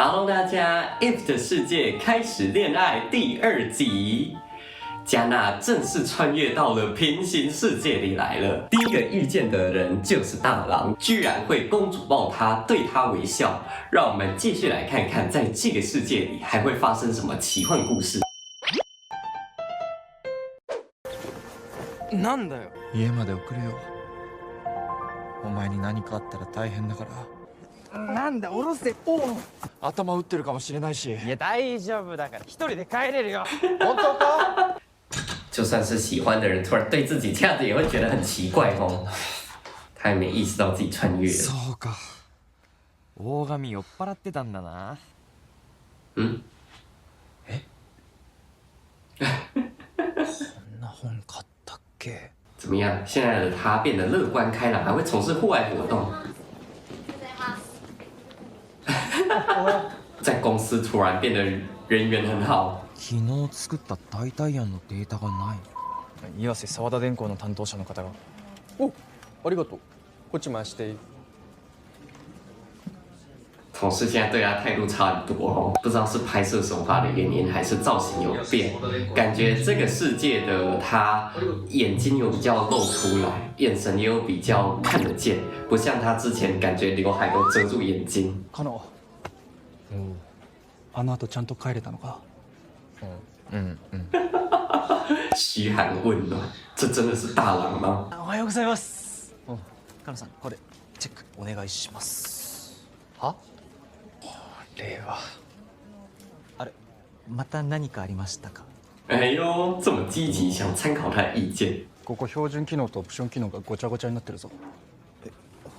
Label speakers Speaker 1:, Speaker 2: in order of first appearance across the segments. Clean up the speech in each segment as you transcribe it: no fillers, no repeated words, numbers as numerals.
Speaker 1: Hello， 大家，If 的世界开始恋爱第2集，加纳正式穿越到了平行世界里来了。第一个遇见的人就是大郎，居然会公主抱他，对他微笑。让我们继续来看看，在这个世界里还会发生什么奇幻故事。
Speaker 2: なんだよ。
Speaker 3: 家まで送るよ。お前に何かあったら大変だから。
Speaker 2: なんだ、下ろせ。おう。
Speaker 3: 頭打ってるかもしれないし。
Speaker 2: いや、大丈夫だから一人で帰れるよ。本当か？
Speaker 1: 就算是喜欢的人，突然对自己这样子也会觉得很奇怪哦。他也没意識到自己穿越了。
Speaker 3: そうか。
Speaker 2: 大神酔っ払ってたんだな。
Speaker 1: 嗯？
Speaker 3: え？こんな本買ったっけ？
Speaker 1: 怎么样？现在的他变得乐观开朗，还会从事户外活动。在公司突然变得人缘很好。
Speaker 3: 昨日作った代替案のデータがない。岩瀬沢田電工の担当者の方が。
Speaker 4: お、ありがとう。こっち回していい？
Speaker 1: 同事现在对他态度差很多哦，不知道是拍摄手法的原因，还是造型有变。感觉这个世界的他眼睛有比较露出来，眼神也有比较看得见，不像他之前感觉刘海都遮住眼睛。
Speaker 4: カノ。あの後ちゃんと帰れたのか？
Speaker 3: うんうん。
Speaker 1: 嘘寒问暖，这真的是大郎吗？
Speaker 3: おはようございます。カノさん、これチェックお願いします。は？これは。あれ、また何かありましたか？
Speaker 1: 哎呦，这么积极，想参考他的意见。
Speaker 4: ここ標準機能とオプション機能がごちゃごちゃになってるぞ。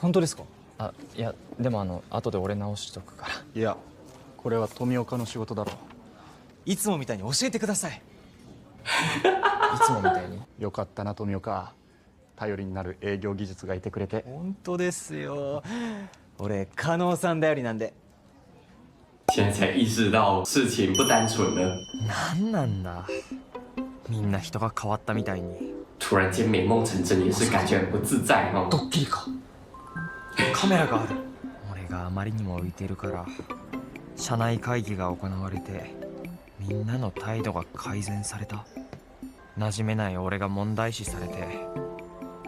Speaker 4: 本当ですか？
Speaker 3: あ、いや、でも後で俺直しとくから。
Speaker 4: いや、これは富岡の仕事だろう。
Speaker 3: いつもみたいに教えてください。いつもみたいに。
Speaker 4: よかったな富岡。頼りになる営業技術がいてくれて。
Speaker 3: 本当ですよ。俺加納さん頼りなんで。
Speaker 1: 现在才意识到事情不单纯了。
Speaker 3: なんなんだ。みんな人が変わったみたいに。
Speaker 1: 突然间美梦成真，也是感觉很不自在哦。
Speaker 4: ドッキリか。
Speaker 3: カメラがある。俺があまりにも浮いてるから社内会議が行われてみんなの態度が改善された。馴染めない俺が問題視されて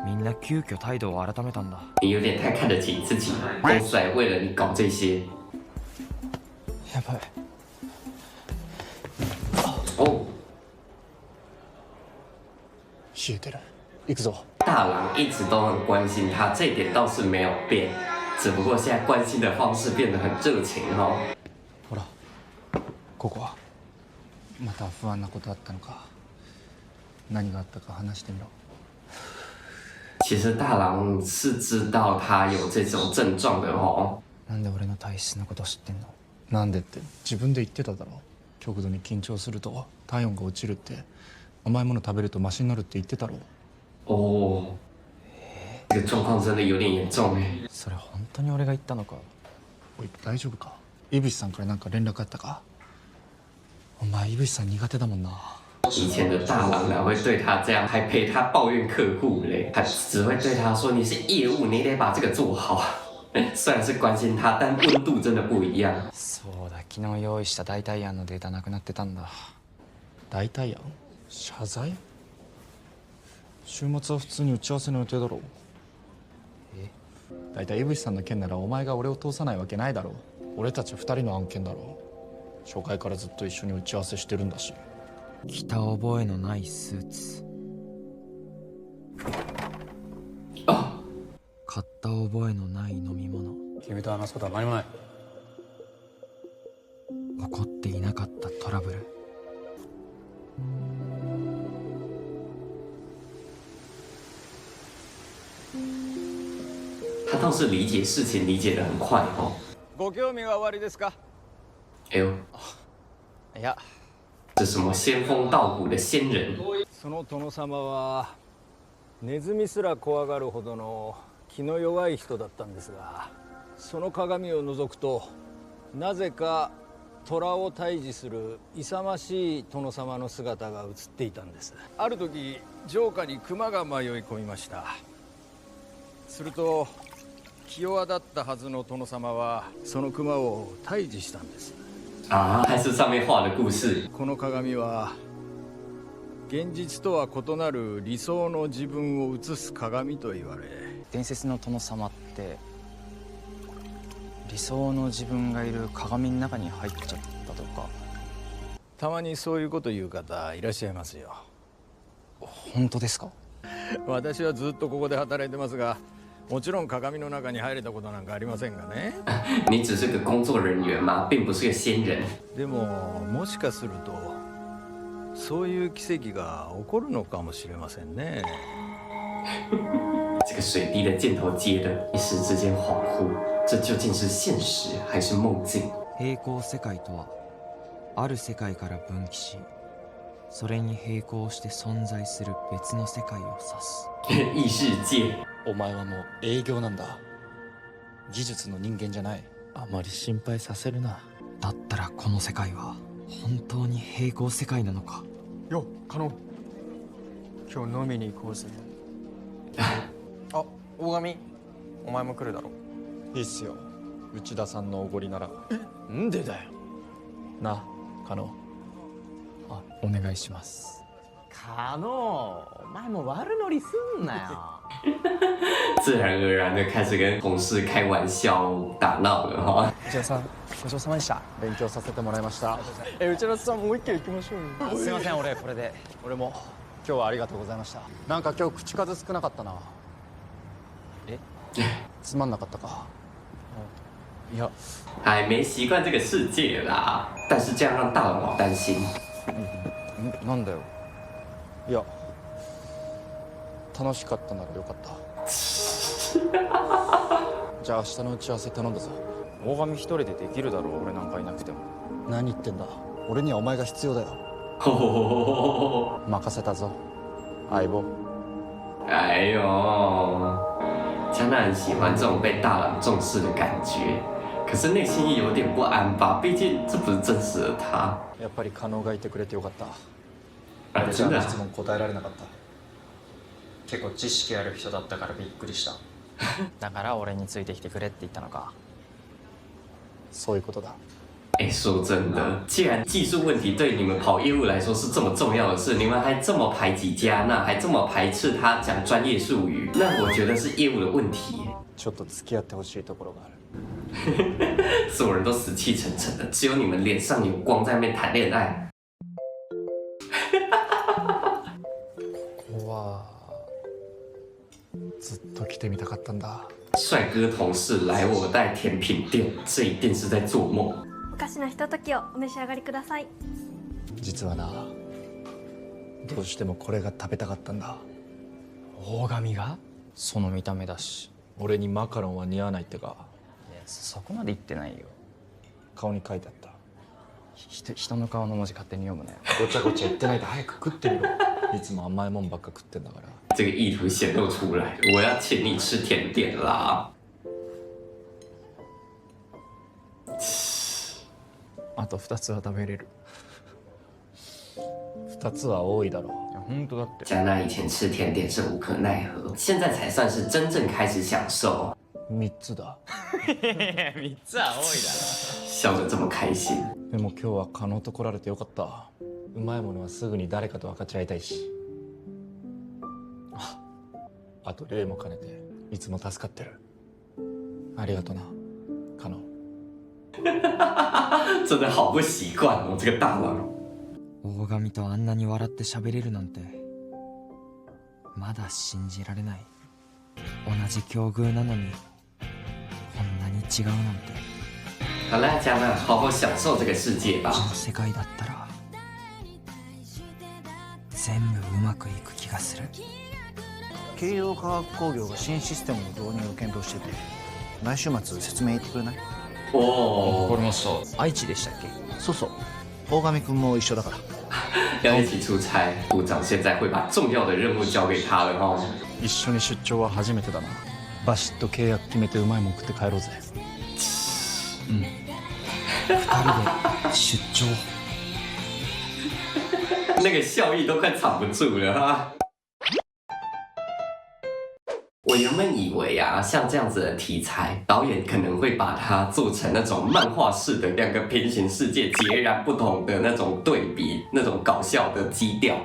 Speaker 3: みんな急遽態度を改めたんだ。
Speaker 1: 你有点太看得起自己，公司还为了你搞这些。
Speaker 4: やばい。
Speaker 1: 哦，
Speaker 4: 冷えてる。行くぞ。
Speaker 1: 大郎一直都很关心他，这一点倒是没有变，只不过现在关心的方式变得很热情哦。
Speaker 4: ほら、ここはまた不安なことあったのか。何があったか話してみろ。
Speaker 1: 其实大郎是知道他有这种症状的哦。
Speaker 3: なんで俺の体質のこと知ってんの？
Speaker 4: なんでって自分で言ってただろ。極度に緊張すると体温が落ちるって、甘いもの食べるとマシになるって言ってたろ。
Speaker 1: 哦，这个状况真的有点严重哎。
Speaker 3: それ本当に俺が言ったのか？
Speaker 4: おい、大丈夫か？井渕さんからなんか連絡あったか？お前井渕さん苦手だもんな。
Speaker 1: 以前的大郎哪会对他这样，还陪他抱怨客户嘞？还只会对他说：“你是业务，你得把这个做好。”虽然是关心他，但温度真的不一样。
Speaker 3: そうだ、昨日用意した代替案のデータなくなってたんだ。
Speaker 4: 代替案？謝罪？週末は普通に打ち合わせの予定だろう。大体井渕さんの件ならお前が俺を通さないわけないだろう。俺たち2人の案件だろう。初回からずっと一緒に打ち合わせしてるんだし。
Speaker 3: 着た覚えのないスーツ。
Speaker 1: あ、
Speaker 3: 買った覚えのない飲み物。
Speaker 4: 君と話すことは何もない。
Speaker 3: 起こっていなかったトラブル。
Speaker 1: 他倒是理解事情理解得很快哦。
Speaker 2: ご興味はおありですか？
Speaker 1: 哎呦，
Speaker 3: いや、
Speaker 1: 这什么仙风道骨的仙人？
Speaker 5: その殿様はネズミすら怖がるほどの気の弱い人だったんですが、その鏡を覗くとなぜか虎を退治する勇ましい殿様の姿が映っていたんです。ある時城下に熊が迷い込みました。すると気弱だったはずの殿様はその熊を退治したんです。
Speaker 1: 啊，还是上面画的故事。
Speaker 5: この鏡は現実とは異なる理想の自分を映す鏡と言われ、
Speaker 3: 伝説の殿様って理想の自分がいる鏡の中に入っちゃったとか。
Speaker 5: たまにそういうこと言う方いらっしゃいますよ。
Speaker 3: 本当ですか？
Speaker 5: 私はずっとここで働いてますが、もちろん鏡の中に入れたことなんかありませんがね。
Speaker 1: 你只是个工作人员嘛，并不是个仙人。
Speaker 5: でももしかするとそういう奇跡が起こるのかもしれませんね。
Speaker 1: 这个水滴的箭头接的，一时之间恍惚，这究竟是现实还是梦境？
Speaker 3: 平行世界とはある世界から分岐し、それに並行して存在する別の世界を指す。
Speaker 1: 异世界。
Speaker 4: お前はもう営業なんだ。技術の人間じゃない。あまり心配させるな。
Speaker 3: だったらこの世界は本当に平行世界なのか。
Speaker 4: よ、カノン。今日飲みに行こうぜ。
Speaker 6: あ、大神、お前も来るだろ。
Speaker 4: いいっすよ。内田さんのおごりなら。
Speaker 6: んでだよ。
Speaker 4: な、カノン。あ、お願いします。
Speaker 6: カノお前も悪乗りすんなよ。
Speaker 1: 自然而然的开始跟同事开玩笑打闹了哈。
Speaker 4: 内田さん、ごちそうさまでした。勉強させてもらいました。内田さん、もう一軒行きましょうよ。
Speaker 3: すいません、俺これで。
Speaker 4: 俺も今日はありがとうございました。なんか今日口数少なかったな。
Speaker 3: え？
Speaker 4: つまんなかったか。いや、
Speaker 1: 还没习惯这个世界啦，但是这样让大佬好担心。
Speaker 3: なんだよ。
Speaker 4: いや、楽しかったならよかった。じゃあ明日の打ち合わせ頼んだぞ。
Speaker 3: 大神一人でできるだろう、俺なんかいなくても。
Speaker 4: 何言ってんだ。俺にはお前が必要だよ。任せたぞ、相棒。
Speaker 1: 哎呦，江娜很喜欢这种被大佬重视的感觉，可是内心也有点不安吧？毕竟这不是真实的他。
Speaker 4: やっぱり加納がいてくれてよかった。
Speaker 1: 啊，真的啊。
Speaker 4: 質問答えられなかった。
Speaker 3: 結構知識ある人だったからびっくりした。だから俺についてきてくれって言ったのか。
Speaker 4: そういうことだ。
Speaker 1: 哎，说真的，既然技术问题对你们跑业务来说是这么重要的事，你们还这么排挤加纳，还这么排斥他讲专业术语，那我觉得是业务的问题。
Speaker 4: ちょっと付き合ってほしいところがある。
Speaker 1: 所有人都死气沉沉的，只有你们脸上有光在那边谈恋爱。
Speaker 4: ここはずっと来てみたかったんだ。
Speaker 1: 帅哥同事来我带甜品店，这一定是在做梦。
Speaker 7: おかしなひとときをお召し上がりください。
Speaker 4: 実はな、どうしてもこれが食べたかったんだ。
Speaker 3: 大神が？その見た目だし。
Speaker 4: 俺にマカロンは似合わないってか。
Speaker 3: いや、そこまで言ってないよ。
Speaker 4: 顔に書いてあった。
Speaker 3: 人の顔の文字勝手に読むなよ。
Speaker 4: ごちゃごちゃ言ってないで早く食ってみろ。いつも甘いもんばっか食ってんだから。
Speaker 1: 这个意图显露出来，我要请你吃甜点啦！
Speaker 4: あと2つは食べれる。2つは多いだろ
Speaker 3: いや、本当だって。
Speaker 1: 加纳以前吃甜点是无可奈何，现在才算是真正开始享受。
Speaker 4: う。3つだ。
Speaker 3: 3つは多いだ
Speaker 1: 笑得这么开心，
Speaker 4: でも今日は加納と来られてよかった。うまいものはすぐに誰かと分かち合いたいし。あと礼も兼ねていつも助かってる。ありがとな、加納。
Speaker 1: 真的好不习惯哦，这个大佬。
Speaker 3: 大神とあんなに笑って喋れるなんてまだ信じられない。同じ境遇なのにこんなに違うなんて。
Speaker 1: 好啦，加纳，好好享受这个世界吧。
Speaker 3: この世界だったら全部うまくいく気がする。
Speaker 8: 京葉化学工業が新システムの導入を検討してて、来週末説明行ってくれない？
Speaker 1: 哦，
Speaker 3: これもそう。愛知でしたっけ？
Speaker 8: そうそう、大神君も一緒だから。
Speaker 1: 要一起出差，部长现在会把重要的任务交给他了哦。
Speaker 4: 一緒に出張は初めてだな。バシッと契約決めてうまいもん食って帰ろうぜ。
Speaker 3: 2人で出張。
Speaker 1: 那个笑意都快藏不住了哈。我原本以为啊，像这样子的题材，导演可能会把它做成那种漫画式的两个平行世界截然不同的那种对比，那种搞笑的基调，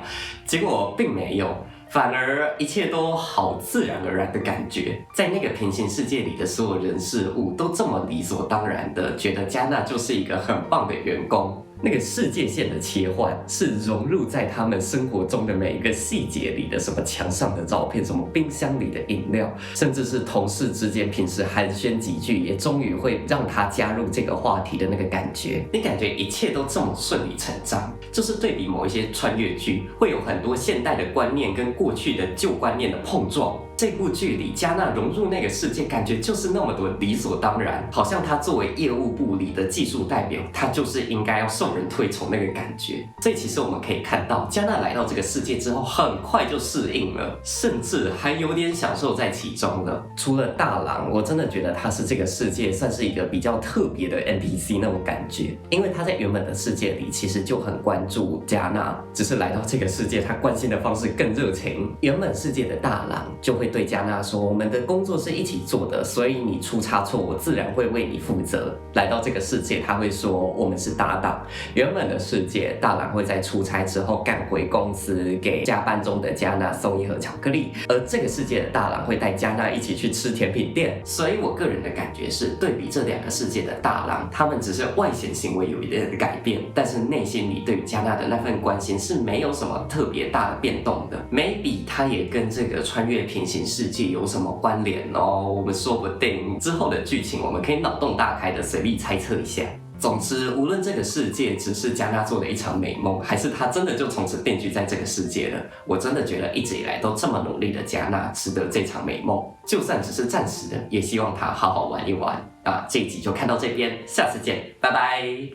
Speaker 1: 结果并没有。反而一切都好自然而然的感觉，在那个平行世界里的所有人事物都这么理所当然的觉得加纳就是一个很棒的员工。那个世界线的切换是融入在他们生活中的每一个细节里的，什么墙上的照片，什么冰箱里的饮料，甚至是同事之间平时寒暄几句，也终于会让他加入这个话题的那个感觉。你感觉一切都这么顺理成章，就是对比某一些穿越剧，会有很多现代的观念跟过去的旧观念的碰撞。这部剧里，加纳融入那个世界，感觉就是那么多理所当然，好像他作为业务部里的技术代表，他就是应该要受人推崇那个感觉。所以其实我们可以看到，加纳来到这个世界之后，很快就适应了，甚至还有点享受在其中了。除了大郎，我真的觉得他是这个世界算是一个比较特别的 NPC 那种感觉，因为他在原本的世界里其实就很关注加纳，只是来到这个世界，他关心的方式更热情。原本世界的大郎就会对加纳说，我们的工作是一起做的，所以你出差错，我自然会为你负责。来到这个世界，他会说我们是搭档。原本的世界，大郎会在出差之后赶回公司，给加班中的加纳送一盒巧克力，而这个世界的大郎会带加纳一起去吃甜品店。所以我个人的感觉是，对比这两个世界的大郎，他们只是外显行为有一点的改变，但是内心里对于加纳的那份关心是没有什么特别大的变动的。maybe 他也跟这个穿越平行世界有什么关联哦？我们说不定之后的剧情我们可以脑洞大开的随意猜测一下。总之，无论这个世界只是加纳做的一场美梦，还是他真的就从此定居在这个世界了，我真的觉得一直以来都这么努力的加纳值得这场美梦，就算只是暂时的，也希望他好好玩一玩啊！这一集就看到这边，下次见，拜拜。